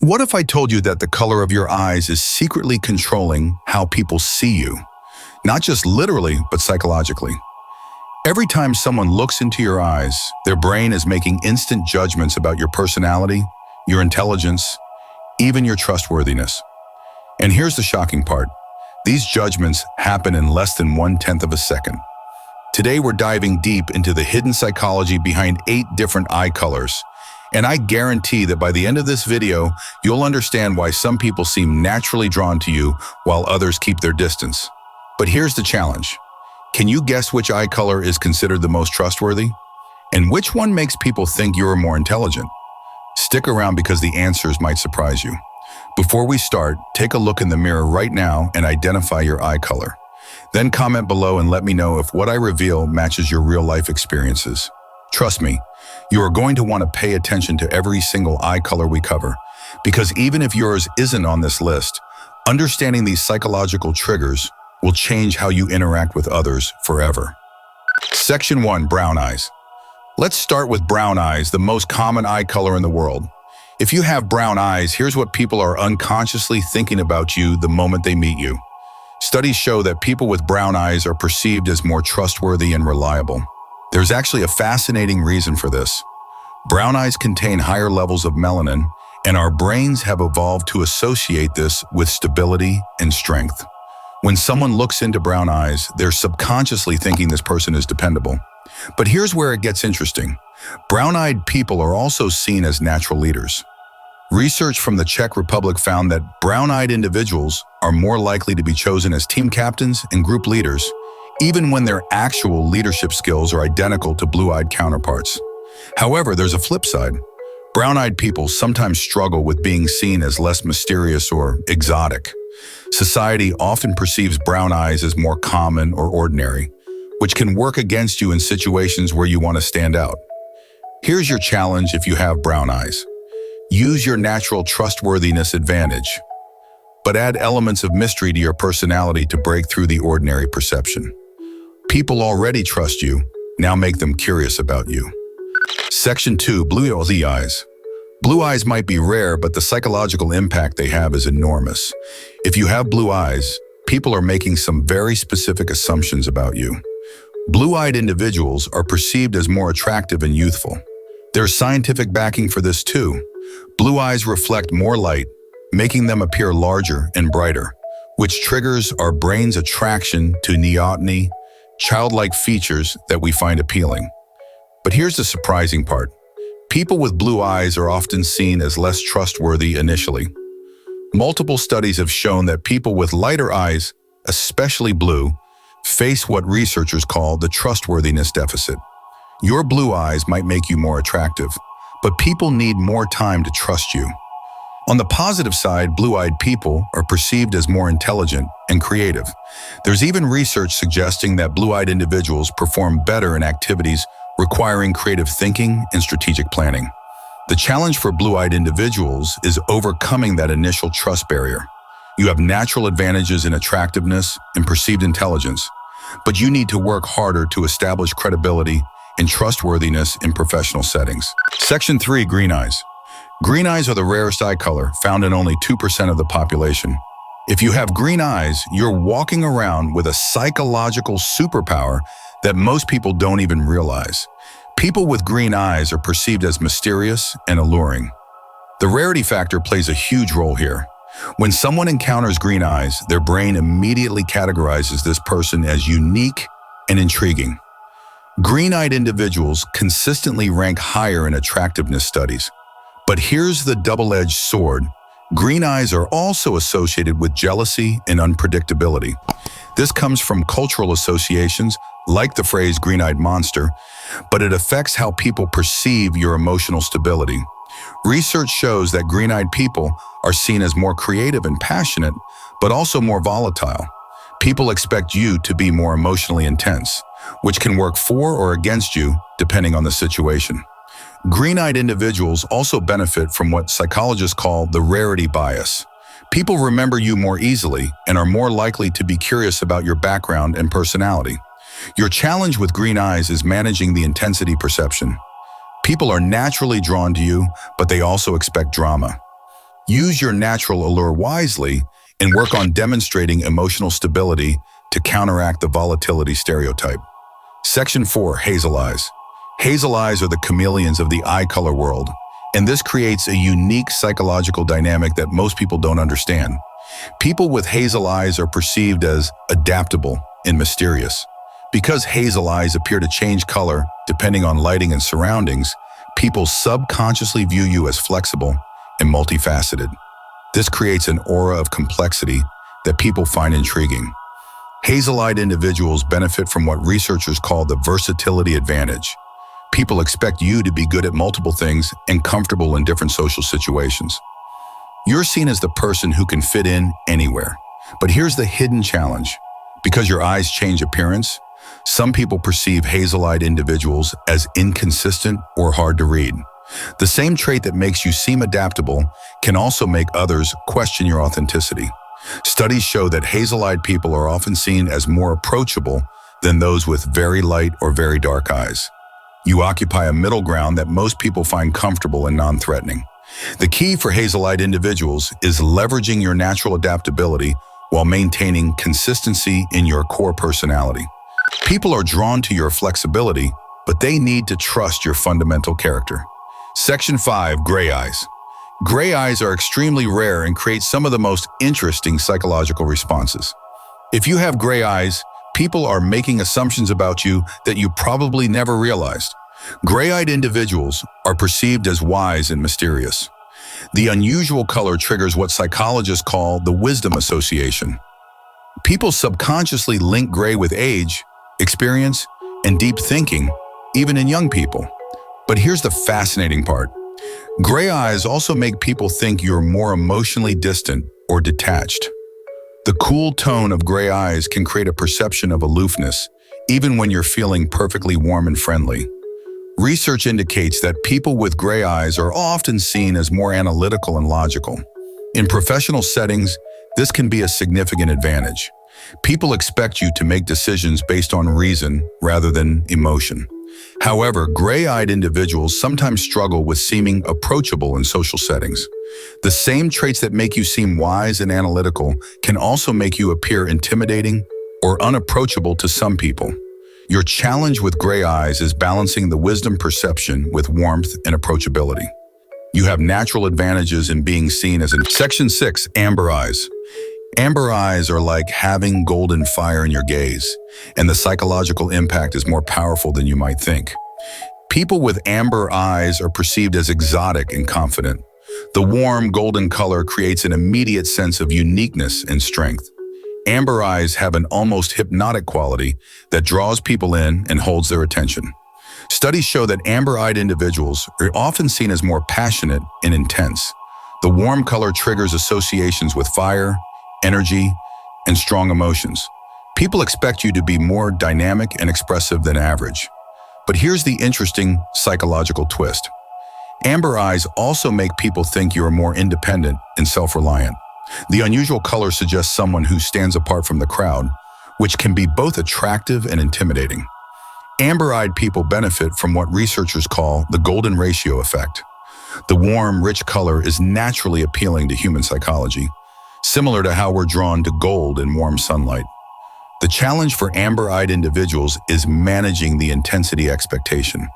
What if I told you that the color of your eyes is secretly controlling how people see you? Not just literally, but psychologically. Every time someone looks into your eyes, their brain is making instant judgments about your personality, your intelligence, even your trustworthiness. And here's the shocking part. These judgments happen in less than 1/10 of a second. Today we're diving deep into the hidden psychology behind 8 different eye colors. And I guarantee that by the end of this video, you'll understand why some people seem naturally drawn to you while others keep their distance. But here's the challenge. Can you guess which eye color is considered the most trustworthy? And which one makes people think you're more intelligent? Stick around because the answers might surprise you. Before we start, take a look in the mirror right now and identify your eye color. Then comment below and let me know if what I reveal matches your real-life experiences. Trust me, you are going to want to pay attention to every single eye color we cover, because even if yours isn't on this list, understanding these psychological triggers will change how you interact with others forever. Section 1, brown eyes. Let's start with brown eyes, the most common eye color in the world. If you have brown eyes, here's what people are unconsciously thinking about you the moment they meet you. Studies show that people with brown eyes are perceived as more trustworthy and reliable. There's actually a fascinating reason for this. Brown eyes contain higher levels of melanin, and our brains have evolved to associate this with stability and strength. When someone looks into brown eyes, they're subconsciously thinking this person is dependable. But here's where it gets interesting. Brown-eyed people are also seen as natural leaders. Research from the Czech Republic found that brown-eyed individuals are more likely to be chosen as team captains and group leaders, even when their actual leadership skills are identical to blue-eyed counterparts. However, there's a flip side. Brown-eyed people sometimes struggle with being seen as less mysterious or exotic. Society often perceives brown eyes as more common or ordinary, which can work against you in situations where you want to stand out. Here's your challenge if you have brown eyes. Use your natural trustworthiness advantage, but add elements of mystery to your personality to break through the ordinary perception. People already trust you, now make them curious about you. Section 2, blue eyes. Blue eyes might be rare, but the psychological impact they have is enormous. If you have blue eyes, people are making some very specific assumptions about you. Blue-eyed individuals are perceived as more attractive and youthful. There's scientific backing for this too. Blue eyes reflect more light, making them appear larger and brighter, which triggers our brain's attraction to neoteny, childlike features that we find appealing. But here's the surprising part. People with blue eyes are often seen as less trustworthy initially. Multiple studies have shown that people with lighter eyes, especially blue, face what researchers call the trustworthiness deficit. Your blue eyes might make you more attractive, but people need more time to trust you. On the positive side, blue-eyed people are perceived as more intelligent and creative. There's even research suggesting that blue-eyed individuals perform better in activities requiring creative thinking and strategic planning. The challenge for blue-eyed individuals is overcoming that initial trust barrier. You have natural advantages in attractiveness and perceived intelligence, but you need to work harder to establish credibility and trustworthiness in professional settings. Section 3, green eyes. Green eyes are the rarest eye color, found in only 2% of the population. If you have green eyes, you're walking around with a psychological superpower that most people don't even realize. People with green eyes are perceived as mysterious and alluring. The rarity factor plays a huge role here. When someone encounters green eyes, their brain immediately categorizes this person as unique and intriguing. Green-eyed individuals consistently rank higher in attractiveness studies. But here's the double-edged sword. Green eyes are also associated with jealousy and unpredictability. This comes from cultural associations, like the phrase green-eyed monster, but it affects how people perceive your emotional stability. Research shows that green-eyed people are seen as more creative and passionate, but also more volatile. People expect you to be more emotionally intense, which can work for or against you depending on the situation. Green-eyed individuals also benefit from what psychologists call the rarity bias. People remember you more easily and are more likely to be curious about your background and personality. Your challenge with green eyes is managing the intensity perception. People are naturally drawn to you, but they also expect drama. Use your natural allure wisely and work on demonstrating emotional stability to counteract the volatility stereotype. Section 4. Hazel Eyes. Hazel eyes are the chameleons of the eye color world, and this creates a unique psychological dynamic that most people don't understand. People with hazel eyes are perceived as adaptable and mysterious. Because hazel eyes appear to change color depending on lighting and surroundings, people subconsciously view you as flexible and multifaceted. This creates an aura of complexity that people find intriguing. Hazel-eyed individuals benefit from what researchers call the versatility advantage. People expect you to be good at multiple things and comfortable in different social situations. You're seen as the person who can fit in anywhere. But here's the hidden challenge. Because your eyes change appearance, some people perceive hazel-eyed individuals as inconsistent or hard to read. The same trait that makes you seem adaptable can also make others question your authenticity. Studies show that hazel-eyed people are often seen as more approachable than those with very light or very dark eyes. You occupy a middle ground that most people find comfortable and non-threatening. The key for hazel-eyed individuals is leveraging your natural adaptability while maintaining consistency in your core personality. People are drawn to your flexibility, but they need to trust your fundamental character. Section 5. Gray Eyes. Gray eyes are extremely rare and create some of the most interesting psychological responses. If you have gray eyes, people are making assumptions about you that you probably never realized. Gray-eyed individuals are perceived as wise and mysterious. The unusual color triggers what psychologists call the wisdom association. People subconsciously link gray with age, experience, and deep thinking, even in young people. But here's the fascinating part. Gray eyes also make people think you're more emotionally distant or detached. The cool tone of gray eyes can create a perception of aloofness, even when you're feeling perfectly warm and friendly. Research indicates that people with gray eyes are often seen as more analytical and logical. In professional settings, this can be a significant advantage. People expect you to make decisions based on reason rather than emotion. However, gray-eyed individuals sometimes struggle with seeming approachable in social settings. The same traits that make you seem wise and analytical can also make you appear intimidating or unapproachable to some people. Your challenge with gray eyes is balancing the wisdom perception with warmth and approachability. You have natural advantages in being seen as in Section 6. Amber Eyes. Amber eyes are like having golden fire in your gaze, and the psychological impact is more powerful than you might think. People with amber eyes are perceived as exotic and confident. The warm golden color creates an immediate sense of uniqueness and strength. Amber eyes have an almost hypnotic quality that draws people in and holds their attention. Studies show that amber-eyed individuals are often seen as more passionate and intense. The warm color triggers associations with fire, energy, and strong emotions. People expect you to be more dynamic and expressive than average. But here's the interesting psychological twist. Amber eyes also make people think you're more independent and self-reliant. The unusual color suggests someone who stands apart from the crowd, which can be both attractive and intimidating. Amber-eyed people benefit from what researchers call the golden ratio effect. The warm, rich color is naturally appealing to human psychology, similar to how we're drawn to gold in warm sunlight. The challenge for amber-eyed individuals is managing the intensity expectation.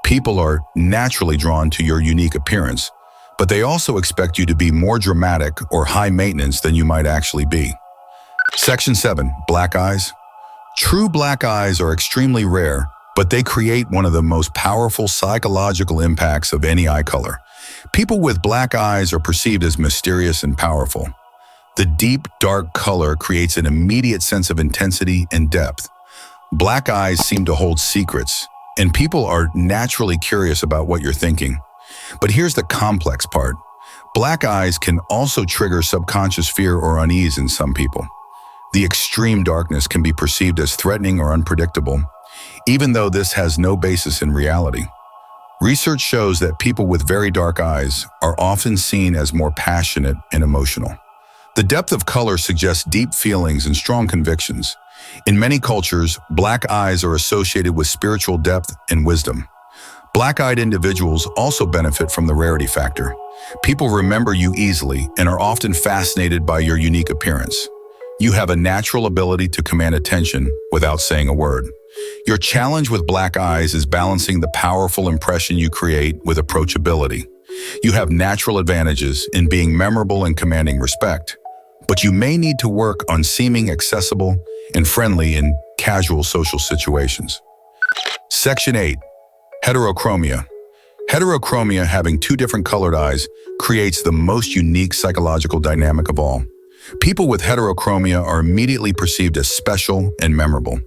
People are naturally drawn to your unique appearance, but they also expect you to be more dramatic or high maintenance than you might actually be. Section 7. Black Eyes. True black eyes are extremely rare, but they create one of the most powerful psychological impacts of any eye color. People with black eyes are perceived as mysterious and powerful. The deep, dark color creates an immediate sense of intensity and depth. Black eyes seem to hold secrets, and people are naturally curious about what you're thinking. But here's the complex part. Black eyes can also trigger subconscious fear or unease in some people. The extreme darkness can be perceived as threatening or unpredictable, even though this has no basis in reality. Research shows that people with very dark eyes are often seen as more passionate and emotional. The depth of color suggests deep feelings and strong convictions. In many cultures, black eyes are associated with spiritual depth and wisdom. Black-eyed individuals also benefit from the rarity factor. People remember you easily and are often fascinated by your unique appearance. You have a natural ability to command attention without saying a word. Your challenge with black eyes is balancing the powerful impression you create with approachability. You have natural advantages in being memorable and commanding respect, but you may need to work on seeming accessible and friendly in casual social situations. Section 8. Heterochromia. Heterochromia, having two different colored eyes, creates the most unique psychological dynamic of all. People with heterochromia are immediately perceived as special and memorable.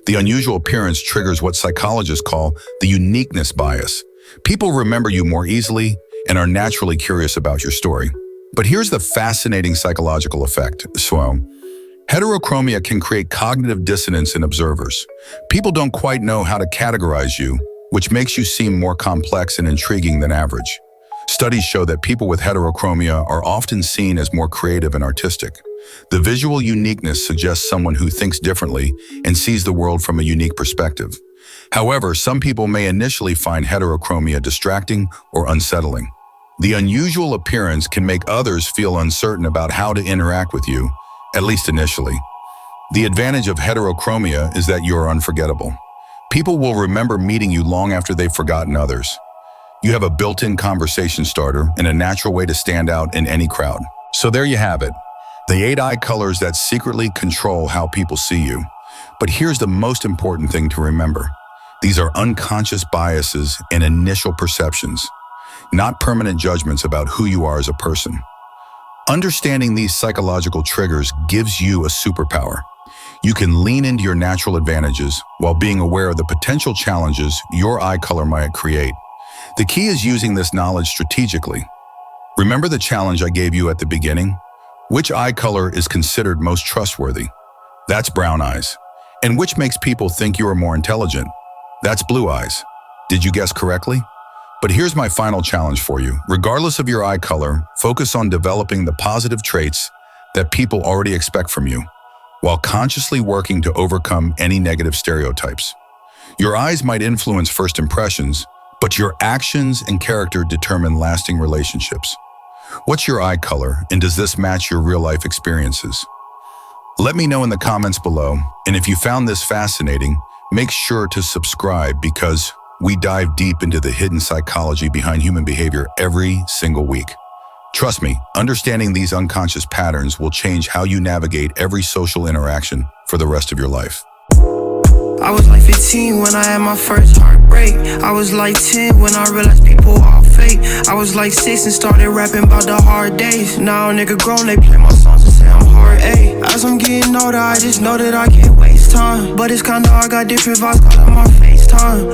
The unusual appearance triggers what psychologists call the uniqueness bias. People remember you more easily and are naturally curious about your story. But here's the fascinating psychological effect. Heterochromia can create cognitive dissonance in observers. People don't quite know how to categorize you, which makes you seem more complex and intriguing than average. Studies show that people with heterochromia are often seen as more creative and artistic. The visual uniqueness suggests someone who thinks differently and sees the world from a unique perspective. However, some people may initially find heterochromia distracting or unsettling. The unusual appearance can make others feel uncertain about how to interact with you, at least initially. The advantage of heterochromia is that you are unforgettable. People will remember meeting you long after they've forgotten others. You have a built-in conversation starter and a natural way to stand out in any crowd. So there you have it, the 8 eye colors that secretly control how people see you. But here's the most important thing to remember. These are unconscious biases and initial perceptions, not permanent judgments about who you are as a person. Understanding these psychological triggers gives you a superpower. You can lean into your natural advantages while being aware of the potential challenges your eye color might create. The key is using this knowledge strategically. Remember the challenge I gave you at the beginning? Which eye color is considered most trustworthy? That's brown eyes. And which makes people think you are more intelligent? That's blue eyes. Did you guess correctly? But here's my final challenge for you. Regardless of your eye color, focus on developing the positive traits that people already expect from you, while consciously working to overcome any negative stereotypes. Your eyes might influence first impressions, but your actions and character determine lasting relationships. What's your eye color, and does this match your real-life experiences? Let me know in the comments below, and if you found this fascinating, make sure to subscribe because we dive deep into the hidden psychology behind human behavior every single week. Trust me, understanding these unconscious patterns will change how you navigate every social interaction for the rest of your life. I was like 15 when I had my first heartbreak. I was like 10 when I realized people are fake. I was like 6 and started rapping about the hard days. Now a nigga grown, they play my songs and say I'm hard A. As I'm getting older, I just know that I can't waste time. But it's kinda hard, got different vibes, call it my FaceTime.